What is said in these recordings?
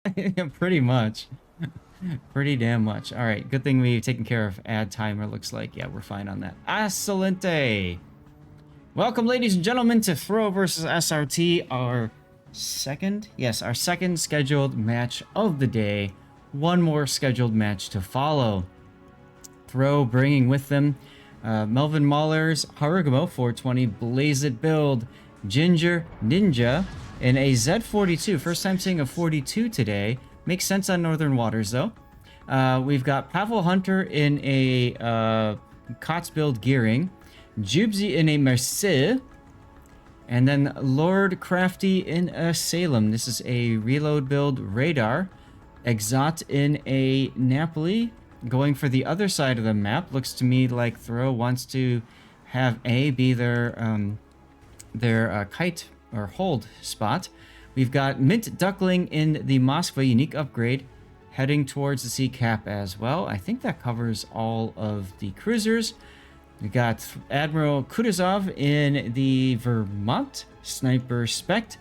Pretty much. Pretty damn much. All right, good thing we've taken care of add timer, looks like. Yeah, we're fine on that. Excelente. Welcome, ladies and gentlemen, to Throw versus SRT, our second scheduled match of the day. One more scheduled match to follow. Throw bringing with them Melvin Mahler's Harugamo 420 Blaze It build, Ginger Ninja in a Z42. First time seeing a 42 today. Makes sense on Northern Waters, though. We've got Pavel Hunter in a Kotz build Gearing, Jubsy in a Marseille, and then Lord Crafty in a Salem. This is a reload build Radar. Exot in a Napoli. Going for the other side of the map. Looks to me like Throw wants to have A be their kite or hold spot. We've got Mint Duckling in the Moskva unique upgrade, heading towards the sea cap as well. I think that covers all of the cruisers. We got Admiral Kutuzov in the Vermont Sniper Spect,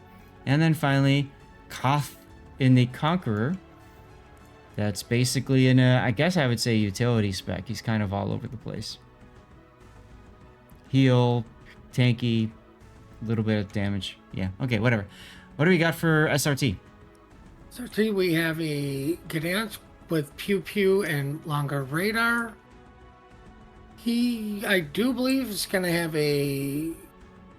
and then finally Koth in the Conqueror. That's basically in a, I guess I would say, utility spec. He's kind of all over the place. Heal, tanky, a little bit of damage. Yeah, okay, whatever. What do we got for SRT? SRT, we have a Gdansk with Pew Pew and longer radar. I do believe, is going to have a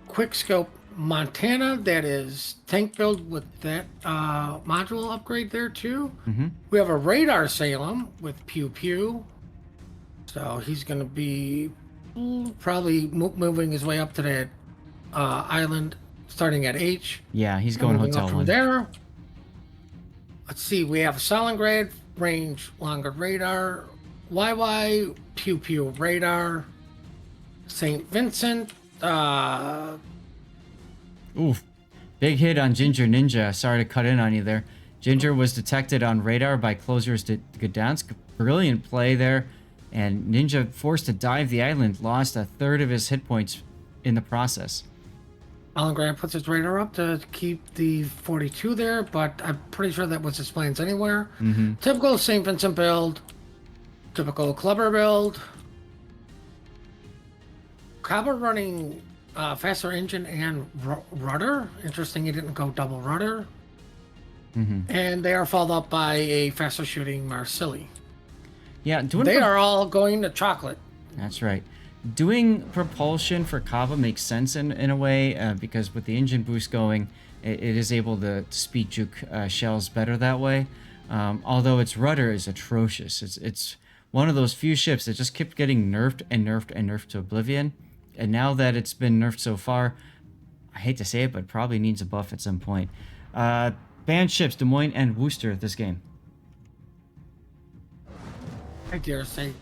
quick scope Montana that is tank build with that module upgrade there too. Mm-hmm. We have a radar Salem with Pew Pew. So he's going to be probably moving his way up to that island starting at H. Yeah, he's going hotel from one. There. Let's see, we have Stalingrad, range, longer radar, YY, Pew Pew radar, St. Vincent. Oof. Big hit on Ginger Ninja. Sorry to cut in on you there. Ginger was detected on radar by closers to Gdansk. Brilliant play there. And Ninja, forced to dive the island, lost a third of his hit points in the process. Stalingrad puts his radar up to keep the 42 there, but I'm pretty sure that was his plans anywhere. Mm-hmm. Typical St. Vincent build. Typical Clubber build. Cobber running faster engine and rudder. Interesting he didn't go double rudder. Mm-hmm. And they are followed up by a faster shooting Marsilli. Yeah, they are all going to chocolate. That's right. Doing propulsion for Kava makes sense in a way because with the engine boost going, it is able to speed juke shells better that way. Although its rudder is atrocious. It's one of those few ships that just kept getting nerfed and nerfed and nerfed to oblivion. And now that it's been nerfed so far, I hate to say it, but probably needs a buff at some point. Banned ships, Des Moines and Worcester this game. I dare say,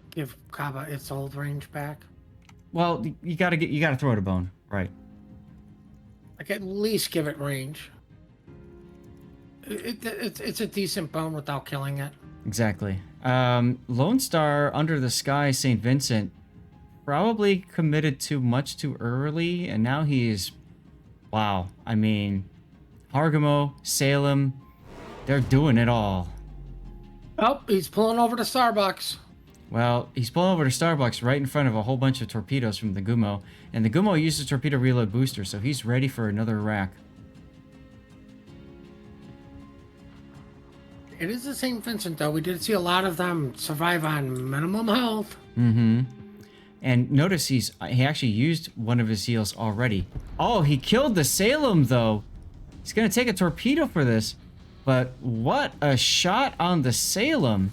give Kaba its old range back. Well, you gotta throw it a bone, right? Like at least give it range. It's a decent bone without killing it. Exactly. Lone Star Under the Sky St. Vincent probably committed too much too early, and now he's, wow. I mean, Hargamo, Salem, they're doing it all. Oh, he's pulling over to Starbucks. Well, he's pulling over to Starbucks right in front of a whole bunch of torpedoes from the Gumo, and the Gumo uses torpedo reload booster, so he's ready for another rack. It is the St. Vincent, though. We did see a lot of them survive on minimum health. Mm-hmm. And notice he actually used one of his heals already. Oh, he killed the Salem, though. He's going to take a torpedo for this. But what a shot on the Salem.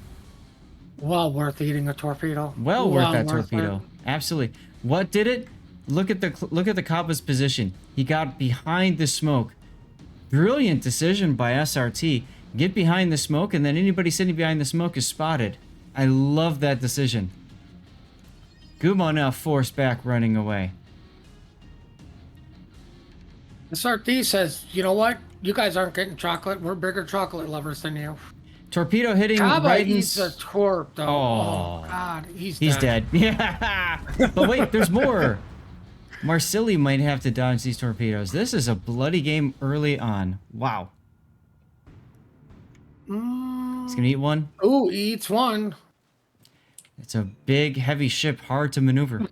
Well worth eating a torpedo. Well worth that torpedo. Absolutely. What did it? Look at the Kaba's position. He got behind the smoke. Brilliant decision by SRT. Get behind the smoke, and then anybody sitting behind the smoke is spotted. I love that decision. Gumo now forced back, running away. SRT says, you know what? You guys aren't getting chocolate. We're bigger chocolate lovers than you. Torpedo hitting Kaba right eats a torp, though. Oh, God. He's dead. Yeah. But wait, there's more. Marsilli might have to dodge these torpedoes. This is a bloody game early on. Wow. He's gonna eat one. Ooh, he eats one. It's a big, heavy ship, hard to maneuver.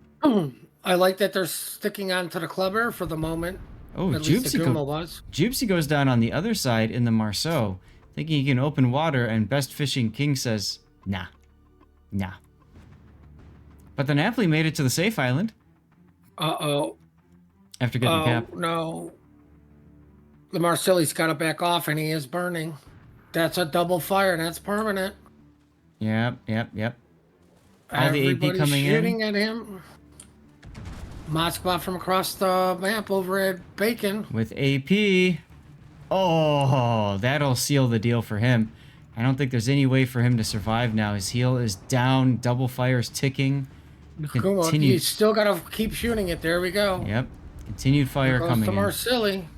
I like that they're sticking on to the clubber for the moment. Oh, At least the Jupsy, Kuma was. Jupsy goes down on the other side in the Marceau, thinking he can open water, and Best Fishing King says, nah. Nah. But the Napoli made it to the safe island. Uh-oh. After getting Oh, capped. no. The Marsilli's got to back off, and he is burning. That's a double fire. That's permanent. Yep. All the AP Everybody's coming shooting in. at him. Moskva from across the map over at Bacon. With AP. Oh, that'll seal the deal for him. I don't think there's any way for him to survive now. His heal is down. Double fire's ticking. You still got to keep shooting it. There we go. Yep. Continued fire coming in. Marsilli.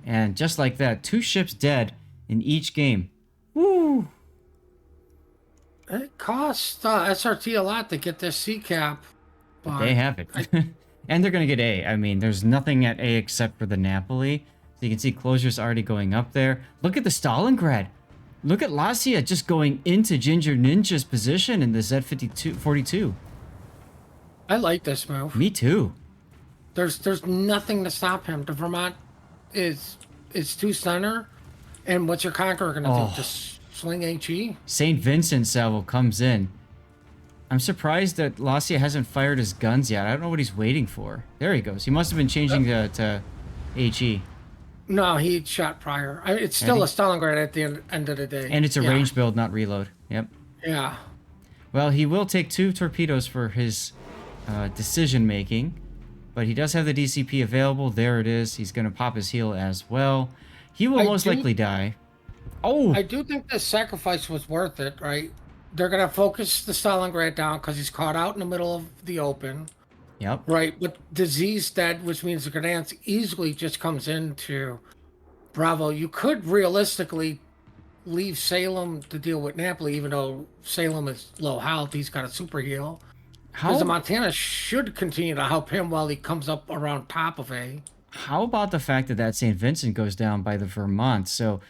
And just like that, 2 ships dead in each game. Woo! It cost SRT a lot to get this C cap. But they have it. And they're going to get A. I mean, there's nothing at A except for the Napoli. So you can see closures already going up there. Look at the Stalingrad. Look at Lacia just going into Ginger Ninja's position in the Z42. I like this move. Me too. There's nothing to stop him. The Vermont is too center. And what's your Conqueror going to do? Just swing HE? St. Vincent salvo comes in. I'm surprised that Lacia hasn't fired his guns yet. I don't know what he's waiting for. There he goes. He must have been changing to HE. No, he shot prior. It's still a Stalingrad at the end of the day. And it's a range build, not reload. Yep. Yeah. Well, he will take 2 torpedoes for his decision making. But he does have the DCP available. There it is. He's going to pop his heal as well. He will most likely die. Oh! I do think the sacrifice was worth it, right? They're going to focus the Stalingrad down because he's caught out in the middle of the open. Yep. Right, but disease dead, which means the Gdansk easily just comes into Bravo. You could realistically leave Salem to deal with Napoli, even though Salem is low health. He's got a super heal. Because the Montana should continue to help him while he comes up around top of A. How about the fact that St. Vincent goes down by the Vermont? So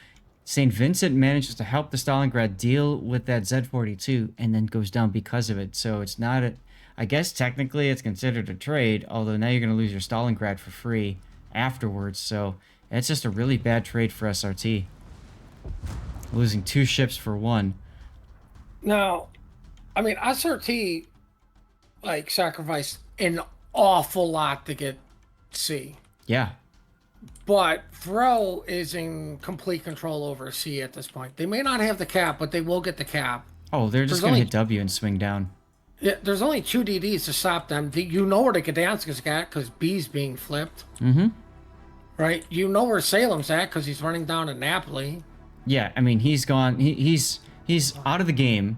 St. Vincent manages to help the Stalingrad deal with that Z42 and then goes down because of it. So it's not a... I guess technically it's considered a trade, although now you're going to lose your Stalingrad for free afterwards. So it's just a really bad trade for SRT. Losing 2 ships for 1. Now, I mean, SRT, sacrificed an awful lot to get C. Yeah. But Throw is in complete control over C at this point. They may not have the cap, but they will get the cap. Oh, they're just going to hit W and swing down. Yeah, there's only 2 DDs to stop them. You know where the Gdansk is at because B's being flipped. Mm-hmm. Right? You know where Salem's at because he's running down to Napoli. Yeah, I mean, he's gone. He's out of the game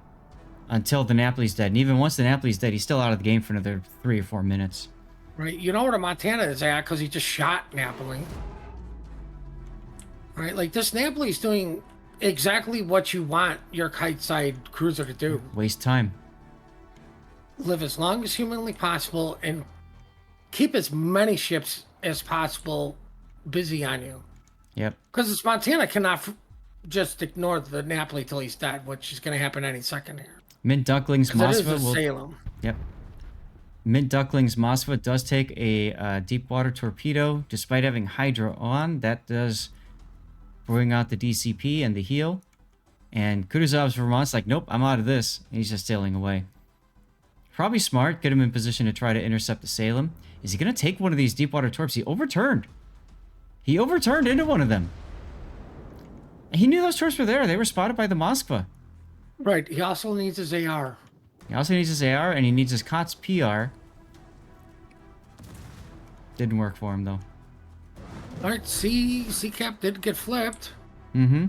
until the Napoli's dead. And even once the Napoli's dead, he's still out of the game for another 3 or 4 minutes. Right? You know where the Montana is at because he just shot Napoli. Right? This Napoli's doing exactly what you want your kite-side cruiser to do. Waste time. Live as long as humanly possible and keep as many ships as possible busy on you. Yep. Because this Montana cannot just ignore the Napoli till he's dead, which is going to happen any second here. Mint Ducklings Moskva will... Salem. Yep. Mint Ducklings Moskva does take a deep water torpedo. Despite having Hydra on, that does bring out the DCP and the heal. And Kutuzov's Vermont's like, nope, I'm out of this. And he's just sailing away. Probably smart. Get him in position to try to intercept the Salem. Is he going to take one of these deep water torps? He overturned. He overturned into one of them. He knew those torps were there. They were spotted by the Moskva. Right. He also needs his AR. He also needs his AR, and he needs his COTS PR. Didn't work for him, though. All right. C-Cap did get flipped. Mm-hmm.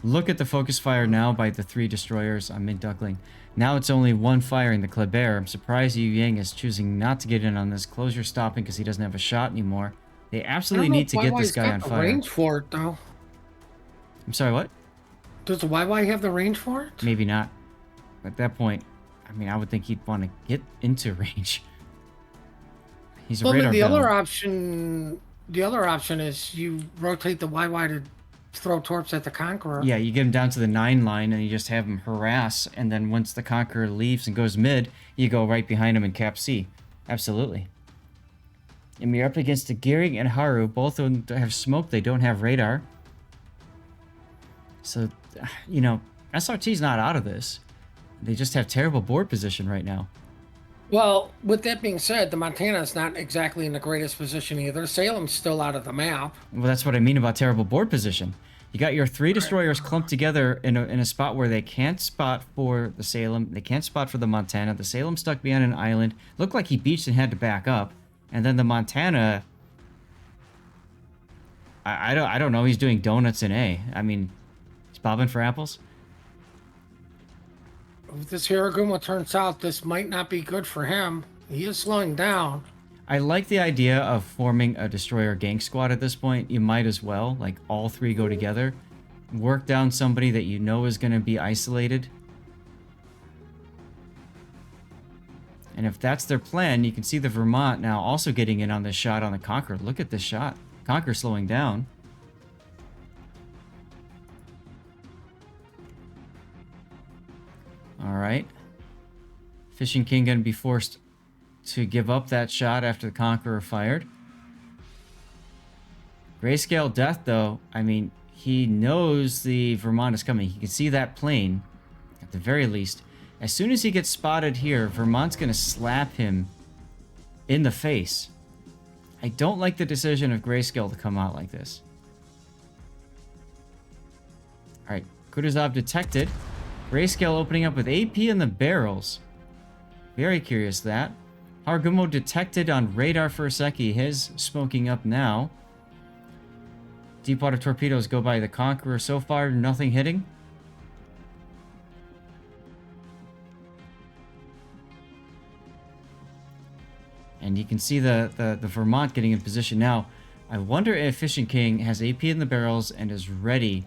Look at the focus fire now by the 3 destroyers on Mint Duckling. Now it's only 1 firing the Kleber. I'm surprised Yu Yang is choosing not to get in on this. Closure stopping because he doesn't have a shot anymore. They absolutely need to get this guy on fire. Range for it, though. I'm sorry, what? Does the YY have the range for it? Maybe not. At that point, I mean, I would think he'd want to get into range. He's a radar the villain. other option is you rotate the YY to throw torps at the Conqueror. Yeah, you get him down to the 9 line and you just have him harass, and then once the Conqueror leaves and goes mid, you go right behind him and cap C. Absolutely. And you're up against the Gearing and Haru. Both of them have smoke. They don't have radar. So, you know, SRT's not out of this. They just have terrible board position right now. Well, with that being said, the Montana's not exactly in the greatest position either. Salem's still out of the map. Well, that's what I mean about terrible board position. You got your 3 destroyers clumped together in a spot where they can't spot for the Salem. They can't spot for the Montana. The Salem stuck behind an island. Looked like he beached and had to back up. And then the Montana... I don't know. He's doing donuts in A. I mean, he's bobbing for apples. If this Hiraguma turns south, this might not be good for him. He is slowing down. I like the idea of forming a destroyer gang squad at this point. You might as well, like, all 3 go together. Work down somebody that you know is going to be isolated. And if that's their plan, you can see the Vermont now also getting in on this shot on the Conqueror. Look at this shot. Conqueror slowing down. Alright. Fishing King going to be forced to give up that shot after the Conqueror fired. Grayscale Death, though, I mean, he knows the Vermont is coming. He can see that plane, at the very least. As soon as he gets spotted here, Vermont's going to slap him in the face. I don't like the decision of Grayscale to come out like this. Alright, Kutuzov detected. Grayscale opening up with AP in the barrels. Very curious that. Hargumo detected on radar for a sec. He is smoking up now. Deepwater torpedoes go by the Conqueror so far. Nothing hitting. And you can see the Vermont getting in position now. I wonder if Fishing King has AP in the barrels and is ready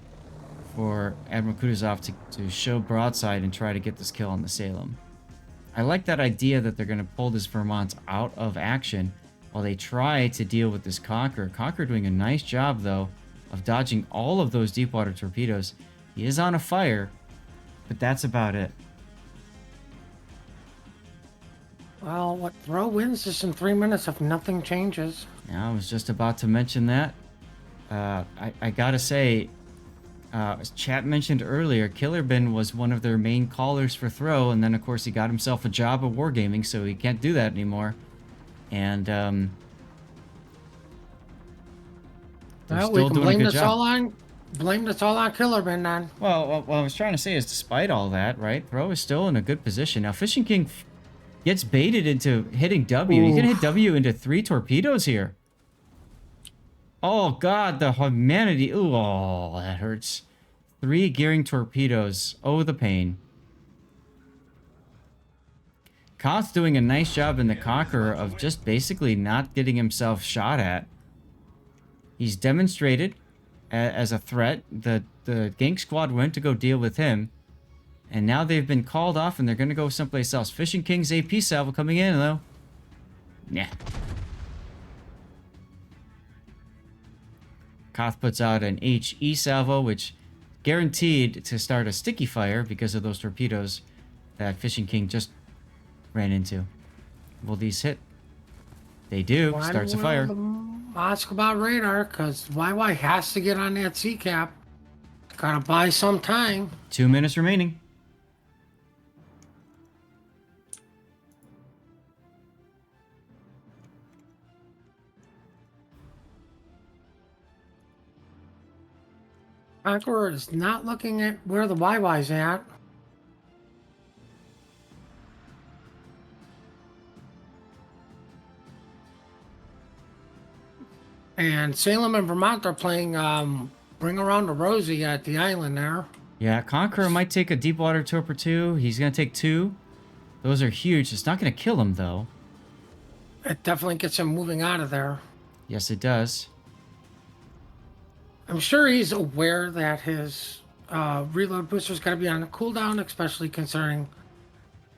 for Admiral Kutuzov to show broadside and try to get this kill on the Salem. I like that idea that they're going to pull this Vermont out of action while they try to deal with this Conqueror. Conqueror doing a nice job, though, of dodging all of those deepwater torpedoes. He is on a fire, but that's about it. Well, what throw wins this in 3 minutes if nothing changes? Yeah, I was just about to mention that. I gotta say, as chat mentioned earlier, Killerbin was one of their main callers for throw, and then of course he got himself a job at Wargaming, so he can't do that anymore. And well, we can blame this all on Killerbin then. Well, what I was trying to say is, despite all that, right, Throw is still in a good position. Now, Fishing King gets baited into hitting W. Ooh. You can hit W into 3 torpedoes here. Oh, God, the humanity. Ooh, oh, that hurts. 3 gearing torpedoes. Oh, the pain. Koth's doing a nice job in the Conqueror of just basically not getting himself shot at. He's demonstrated as a threat. The gang squad went to go deal with him. And now they've been called off and they're going to go someplace else. Fishing King's AP salvo coming in, though. Yeah. Koth puts out an HE salvo, which guaranteed to start a sticky fire because of those torpedoes that Fishing King just ran into. Will these hit? They do. Starts a fire. Ask about radar, because YY has to get on that sea cap. Gotta buy some time. 2 minutes remaining. Conqueror is not looking at where the YY's at. And Salem and Vermont are playing Bring Around the Rosie at the island there. Yeah, Conqueror might take a Deepwater Torpor 2. He's going to take 2. Those are huge. It's not going to kill him, though. It definitely gets him moving out of there. Yes, it does. I'm sure he's aware that his reload booster's got to be on a cooldown, especially considering,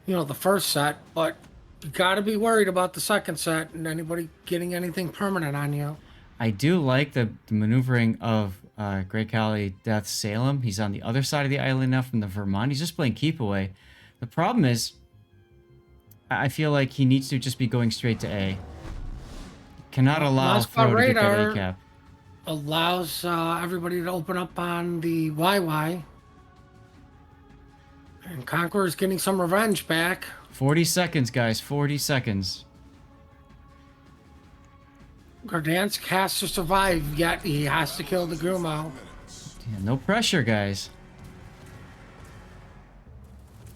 you know, the first set. But you got to be worried about the second set and anybody getting anything permanent on you. I do like the maneuvering of Great Cali Death Salem. He's on the other side of the island now from the Vermont. He's just playing keep away. The problem is, I feel like he needs to just be going straight to A. Cannot allow Moscow Throw to get that A radar cap. allows everybody to open up on the YY. And Conqueror's getting some revenge back. 40 seconds, guys. 40 seconds. Gdansk has to survive, yet he has to kill the Gumo. Yeah, no pressure, guys.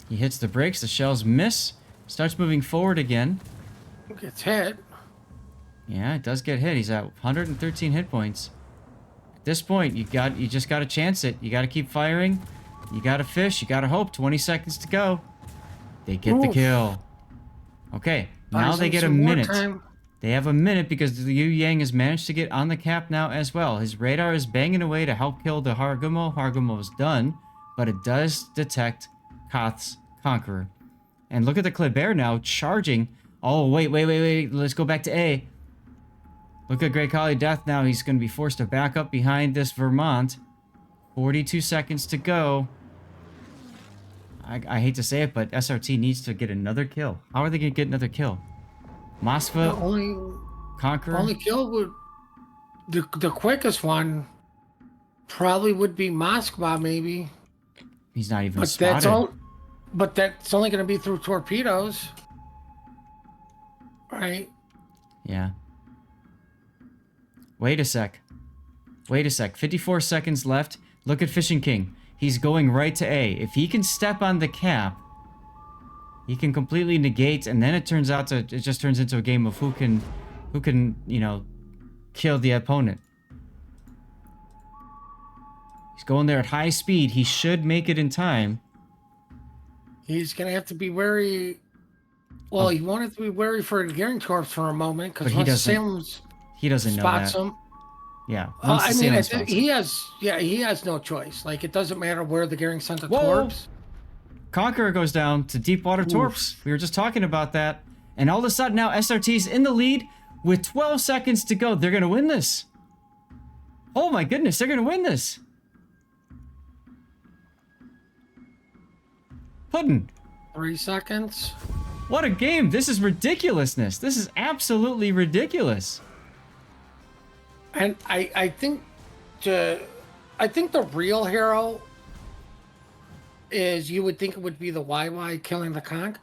He hits the brakes. The shells miss. Starts moving forward again. Gets hit. Yeah, it does get hit. He's at 113 hit points. At this point, you just got to chance it. You got to keep firing. You got to fish. You got to hope. 20 seconds to go. They get the kill. Okay, now they get a minute. They have a minute because the Yu Yang has managed to get on the cap now as well. His radar is banging away to help kill the Harugumo. Harugumo is done, but it does detect Koth's Conqueror. And look at the Kleber now charging. Oh, wait. Let's go back to A. Look at Great Kali Death now. He's going to be forced to back up behind this Vermont. 42 seconds to go. I hate to say it, but SRT needs to get another kill. How are they going to get another kill? Moskva, Conqueror. Only kill would the quickest one probably would be Moskva, maybe. He's not even But spotted. but that's only going to be through torpedoes, right? Yeah. Wait a sec. 54 seconds left. Look at Fishing King. He's going right to A. If he can step on the cap, he can completely negate, and then it just turns into a game of who can, kill the opponent. He's going there at high speed. He should make it in time. He's going to have to be wary. Well, he won't have to be wary for the Gearing Corps for a moment, because once Salem's he doesn't know that. spots him. Yeah. I mean, he has no choice. Like, it doesn't matter where the Gearing sent the torps. Conqueror goes down to deep water torps. We were just talking about that. And all of a sudden now SRT's in the lead with 12 seconds to go. They're going to win this. Oh my goodness, they're going to win this. Puddin'. 3 seconds. What a game. This is ridiculousness. This is absolutely ridiculous. And I think the real hero is, you would think it would be the YY killing the Conch.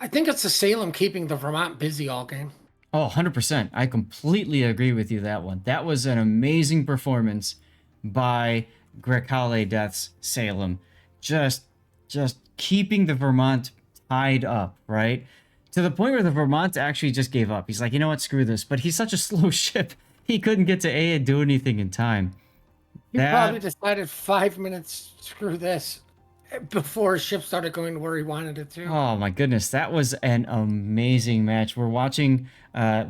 I think it's the Salem keeping the Vermont busy all game. Oh, 100%. I completely agree with you that one. That was an amazing performance by Grekale Death's Salem. Just keeping the Vermont tied up, right? To the point where the Vermont actually just gave up. He's like, you know what, screw this. But he's such a slow ship. He couldn't get to A and do anything in time. He probably decided 5 minutes, screw this, before his ship started going to where he wanted it to. Oh my goodness, that was an amazing match. We're watching 5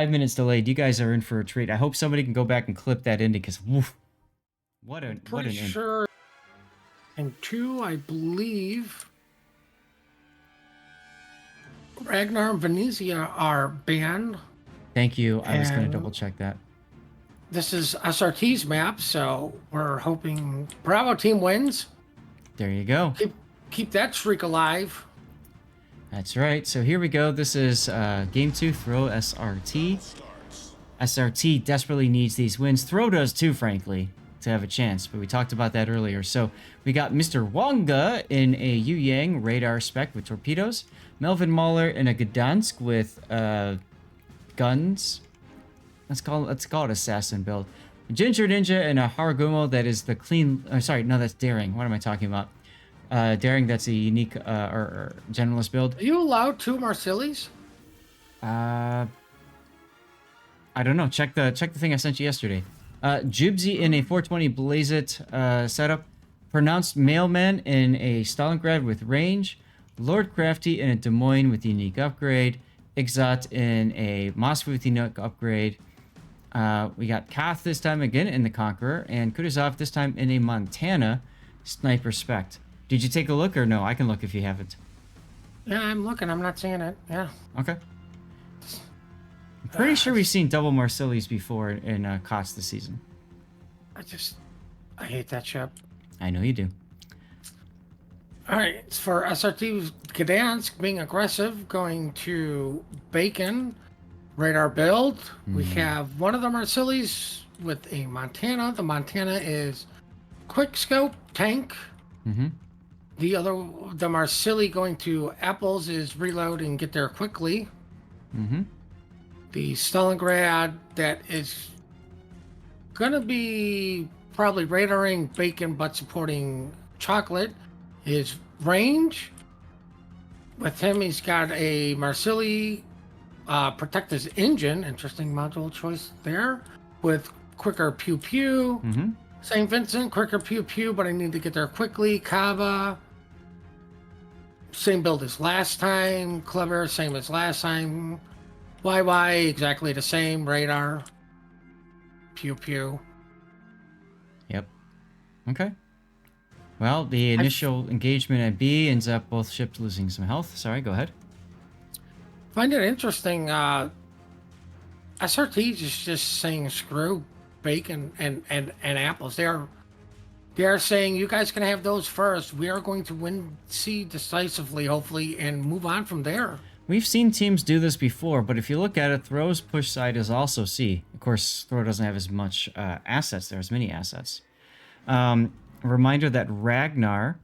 minutes delayed. You guys are in for a treat. I hope somebody can go back and clip that in, because what an sure. And 2, I believe, Ragnar and Venezia are banned. Thank you. I was going to double check that. This is SRT's map, so we're hoping Bravo team wins. There you go. Keep that streak alive. That's right. So here we go. This is game 2, Throw SRT. SRT desperately needs these wins. Throw does too, frankly, to have a chance, but we talked about that earlier. So we got Mr. Wonga in a Yu Yang radar spec with torpedoes. Melvin Mahler in a Gdansk with guns. Let's call it assassin build. Ginger Ninja and a Harugumo that is the clean. Sorry, no, that's Daring. What am I talking about? Daring, that's a unique or generalist build. Are you allowed 2 Marsilis? I don't know. Check the thing I sent you yesterday. Jibsy in a 420 Blazit setup. Pronounced Mailman in a Stalingrad with range. Lord Crafty in a Des Moines with unique upgrade. Ixot in a Moscow with unique upgrade. We got Koth this time again in the Conqueror, and Kutuzov this time in a Montana Sniper Spect. Did you take a look, or no? I can look if you haven't. Yeah, I'm looking. I'm not seeing it. Yeah. Okay. I'm pretty sure we've seen double Marsilis before in Koth this season. I hate that ship. I know you do. All right, it's for SRT Gdansk being aggressive, going to Bacon, radar build. We have one of the Marsilis with a Montana. The Montana is quick scope tank. Mm-hmm. The Marsili going to Apples is reload and get there quickly. Mm-hmm. The Stalingrad that is gonna be probably radaring Bacon but supporting Chocolate is range. With him, he's got a Marsili protect his engine. Interesting module choice there. With quicker pew pew. Mm-hmm. St. Vincent, quicker pew pew, but I need to get there quickly. Kava, same build as last time. Clever, same as last time. YY, exactly the same. Radar, pew pew. Yep. Okay. Well, the initial engagement at B ends up both ships losing some health. Sorry, go ahead. Find it interesting. SRT is just saying screw Bacon and Apples. They are saying you guys can have those first. We are going to win C decisively, hopefully, and move on from there. We've seen teams do this before, but if you look at it, Throw's push side is also C. Of course, Throw doesn't have as much assets. There's many assets. A reminder that Ragnar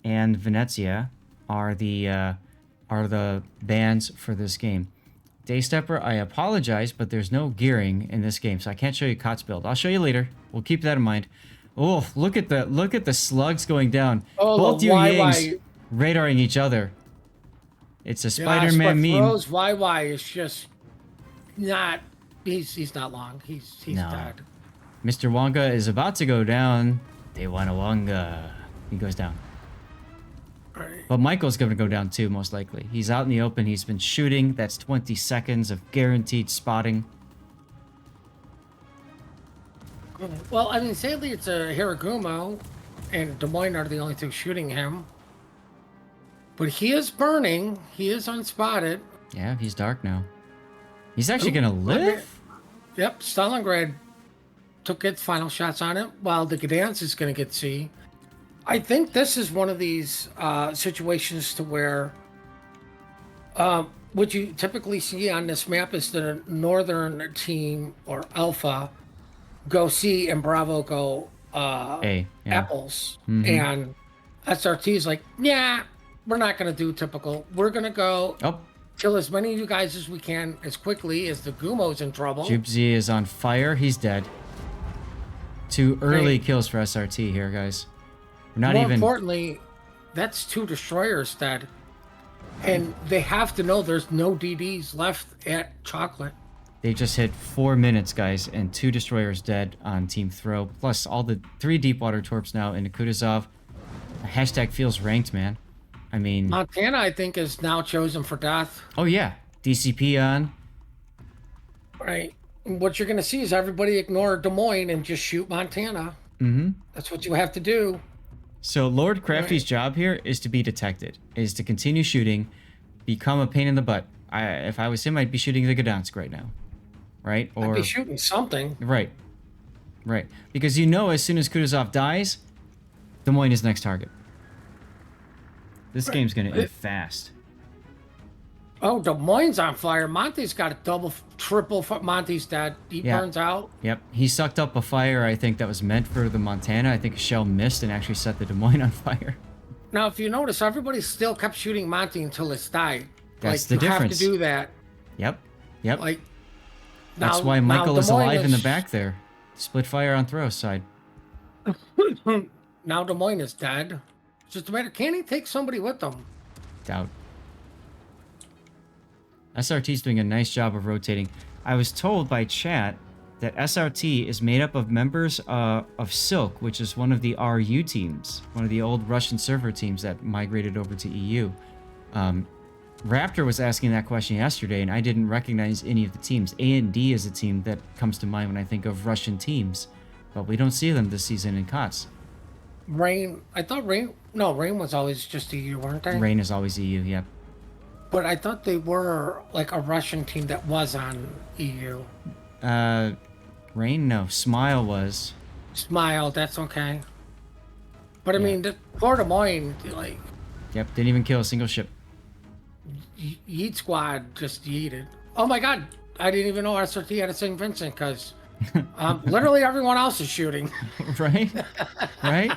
and Venezia are the bans for this game. Daystepper, I apologize, but there's no gearing in this game, so I can't show you Kot's build. I'll show you later. We'll keep that in mind. Oh, look at the slugs going down. Oh, both the you YY. Yangs radaring each other. It's a Spider-Man meme. Rose YY is just not. He's not long. He's No. dead. Mr. Wonga is about to go down. They want a Wonga. He goes down. Right. But Michael's going to go down too, most likely. He's out in the open. He's been shooting. That's 20 seconds of guaranteed spotting. Well, I mean, sadly, it's a Hiragumo, and Des Moines are the only two shooting him. But he is burning. He is unspotted. Yeah, he's dark now. He's actually going to live? Yep, Stalingrad took its final shots on it, while the Gdansk is going to get C. I think this is one of these situations to where what you typically see on this map is the northern team or Alpha go C and Bravo go A, yeah. Apples. And SRT is like, yeah, we're not going to do typical. We're going to go Oh, kill as many of you guys as we can as quickly as the Gumo's in trouble. Jubzi is on fire. He's dead. 2 early kills for SRT here, guys. We're not More even... importantly, that's 2 destroyers dead. And they have to know there's no DDs left at Chocolate. They just hit 4 minutes, guys, and 2 destroyers dead on Team Throw. Plus all the 3 Deepwater Torps now into Kutuzov. Hashtag feels ranked, man. I mean... Montana, I think, is now chosen for death. Oh, yeah. DCP on. Right. And what you're going to see is everybody ignore Des Moines and just shoot Montana. Mm-hmm. That's what you have to do. So Lord Crafty's job here is to be detected, is to continue shooting, become a pain in the butt. If I was him, I'd be shooting the Gdansk right now. Right? Or I'd be shooting something. Right. Right. Because you know as soon as Kutuzov dies, Des Moines is next target. This game's going to end fast. Oh, Des Moines on fire. Monty's got a double, triple. Monty's dead. He burns out. Yep. He sucked up a fire, I think, that was meant for the Montana. I think a shell missed and actually set the Des Moines on fire. Now, if you notice, everybody still kept shooting Monty until it's died. That's like, the difference. You have to do that. Yep. Yep. Like, that's why Michael is alive in the back there. Split fire on Throw's side. Now Des Moines is dead. It's just a matter, can he take somebody with him? Doubt. SRT's doing a nice job of rotating. I was told by chat that SRT is made up of members of Silk, which is one of the RU teams, one of the old Russian server teams that migrated over to EU. Raptor was asking that question yesterday, and I didn't recognize any of the teams. A&D is a team that comes to mind when I think of Russian teams, but we don't see them this season in COTS. Rain, I thought Rain was always just EU, weren't they? Rain is always EU, yep. But I thought they were like a Russian team that was on EU. Rain, no. Smile was. Smile, that's okay. But I Yeah. mean, the Port Des Moines, like, Yep, didn't even kill a single ship. Yeet Squad just yeeted. Oh my god, I didn't even know SRT had a St. Vincent because literally everyone else is shooting. Right? Right?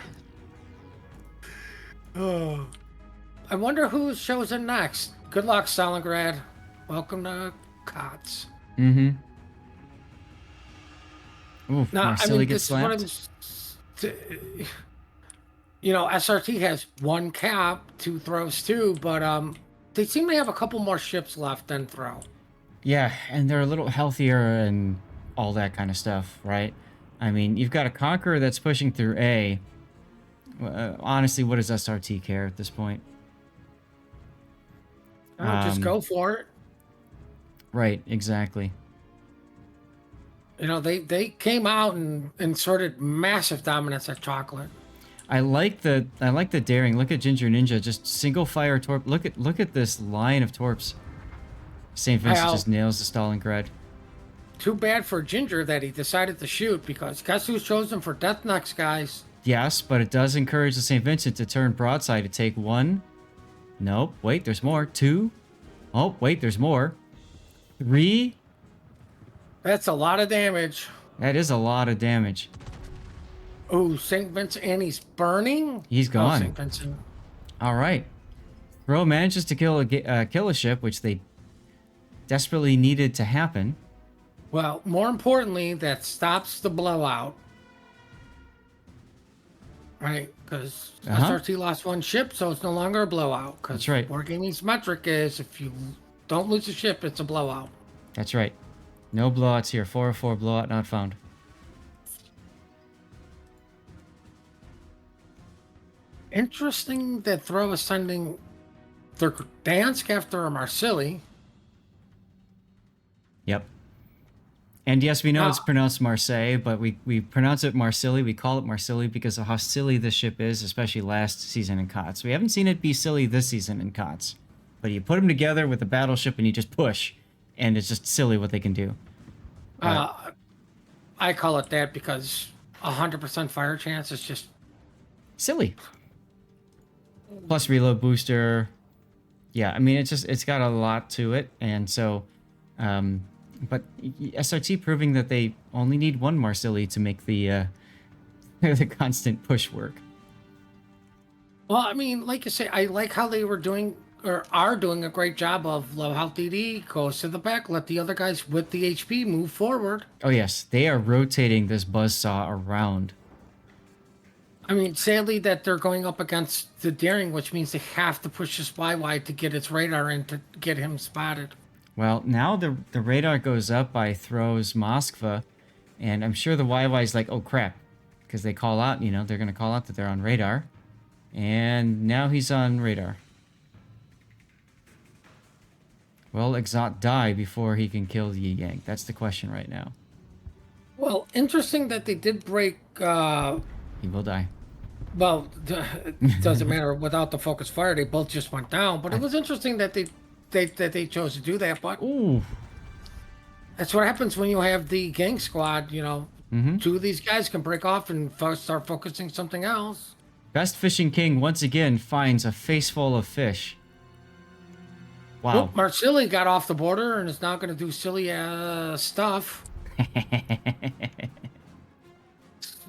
Oh. I wonder who's chosen next. Good luck, Stalingrad. Welcome to COTS. Mm-hmm. Oof, Now, I Marsilli mean, gets this is what I'm. slapped. SRT has one cap, two throws too, but they seem to have a couple more ships left than throw. Yeah, and they're a little healthier and all that kind of stuff, right? I mean, you've got a Conqueror that's pushing through A. Honestly, what does SRT care at this point? Just go for it. Right, exactly. They came out and inserted massive dominance at chocolate. I like the daring. Look at Ginger Ninja, just single fire torp. Look at this line of torps. St. Vincent just nails the Stalingrad. Too bad for Ginger that he decided to shoot, because guess who's chosen for death next, guys? Yes, but it does encourage the St. Vincent to turn broadside to take one. Nope. Wait, there's more. Two. Oh, wait, there's more. Three. That's a lot of damage. That is a lot of damage. Oh, St. Vincent, and he's burning? He's gone. Oh, St. Vincent. All right. Throw manages to kill a ship, which they desperately needed to happen. Well, more importantly, that stops the blowout. Right? Because SRT lost one ship, so it's no longer a blowout. That's right. Wargaming's metric is if you don't lose a ship, it's a blowout. That's right. No blowouts here. 404 blowout not found. Interesting that Throw is sending their Gdansk after a Marsilli. Yep. And yes, we know it's pronounced Marseille, but we pronounce it Marsilli. We call it Marsilli because of how silly this ship is, especially last season in COTS. We haven't seen it be silly this season in COTS. But you put them together with a battleship and you just push, and it's just silly what they can do. I call it that because 100% fire chance is just silly. Plus reload booster. Yeah, I mean, it's got a lot to it, and so... but SRT proving that they only need one Marsilli to make the the constant push work. Well, I mean, like you say, I like how they were doing or are doing a great job of low health DD goes to the back, let the other guys with the HP move forward. Oh yes, they are rotating this buzzsaw around. I mean, sadly that they're going up against the daring, which means they have to push this wide to get its radar in to get him spotted. Well, now the radar goes up by throws Moskva, and I'm sure the YY's like, oh crap, because they call out, they're going to call out that they're on radar. And now he's on radar. Will Exot die before he can kill Yi Yang? That's the question right now. Well, interesting that they did break... he will die. Well, it doesn't matter. Without the focus fire, they both just went down. But it was interesting that they chose to do that. But ooh, that's what happens when you have the gang squad. Two of these guys can break off and start focusing something else. Best Fishing King once again finds a face full of fish. Wow. Well, Marsilli got off the border and is now going to do silly stuff.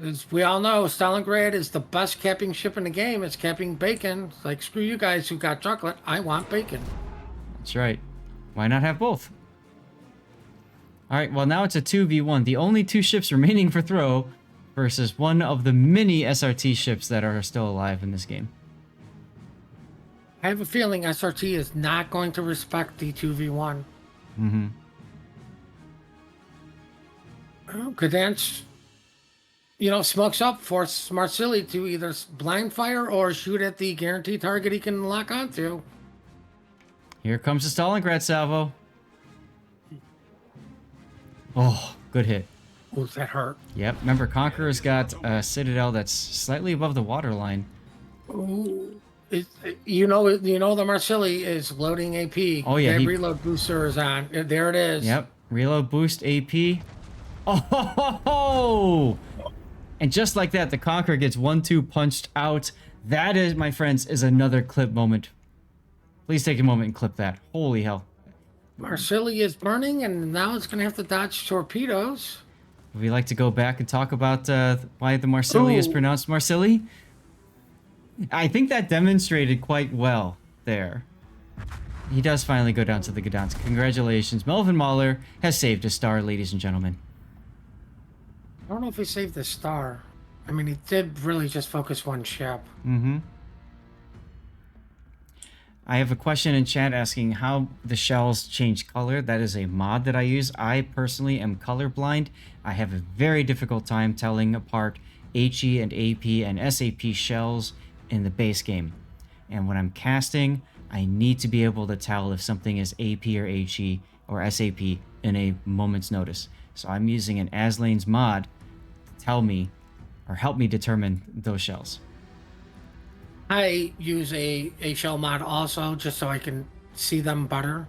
As we all know, Stalingrad is the best capping ship in the game. It's capping bacon. It's like, screw you guys who got chocolate. I want bacon. That's right. Why not have both? All right, well, now it's a 2v1. The only two ships remaining for throw versus one of the many SRT ships that are still alive in this game. I have a feeling SRT is not going to respect the 2v1. Mm-hmm. Gdansk, smokes up, forces Marsilli to either blind fire or shoot at the guaranteed target he can lock onto. Here comes the Stalingrad salvo. Oh, good hit. Oh, that hurt. Yep, remember, Conqueror's got a Citadel that's slightly above the waterline. Ooh. The Marsilli is loading AP. Oh, yeah. That reload booster is on. There it is. Yep, reload boost AP. Oh, ho, ho, ho! And just like that, the Conqueror gets 1-2 punched out. That is, my friends, is another clip moment. Please take a moment and clip that. Holy hell. Marsilli is burning, and now it's going to have to dodge torpedoes. Would we like to go back and talk about why the Marsilli is Ooh. pronounced Marsilli? I think that demonstrated quite well there. He does finally go down to the Gdansk. Congratulations. Melvin Mahler has saved a star, ladies and gentlemen. I don't know if he saved the star. I mean, he did really just focus one ship. Mm-hmm. I have a question in chat asking how the shells change color. That is a mod that I use. I personally am colorblind. I have a very difficult time telling apart HE and AP and SAP shells in the base game. And when I'm casting, I need to be able to tell if something is AP or HE or SAP in a moment's notice. So I'm using an Aslane's mod to tell me or help me determine those shells. I use a shell mod also, just so I can see them better.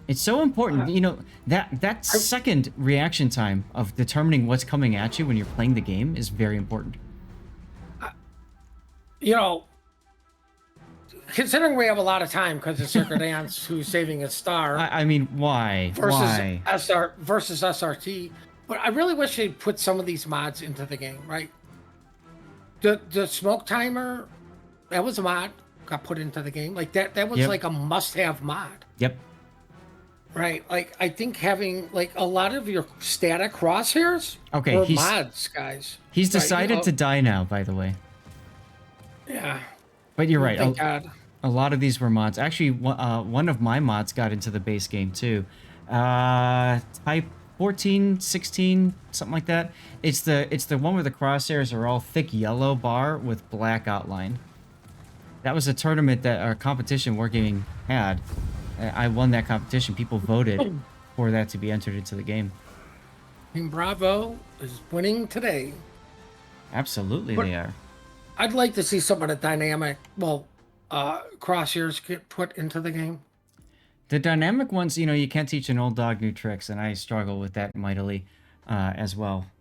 It's so important, you know, that second reaction time of determining what's coming at you when you're playing the game is very important. You know, considering we have a lot of time because it's Sir Dance who's saving a star I mean, why? versus Why? versus SRT, but I really wish they'd put some of these mods into the game, right? The smoke timer, that was a mod, got put into the game. Like that was Yep. like a must-have mod. Yep. Right, like I think having like a lot of your static crosshairs Okay, were he's- mods, guys. He's Right, you decided know, to die now, by the way. yeah. But you're right. Thank God. A lot of these were mods. Actually, one of my mods got into the base game too. Type 14, 16, something like that. It's the one where the crosshairs are all thick yellow bar with black outline. That was a tournament that our competition Wargaming had. I won that competition. People voted for that to be entered into the game. Team Bravo is winning today. Absolutely, But- they are. I'd like to see some of the dynamic, crosshairs get put into the game. The dynamic ones, you know, you can't teach an old dog new tricks, and I struggle with that mightily as well.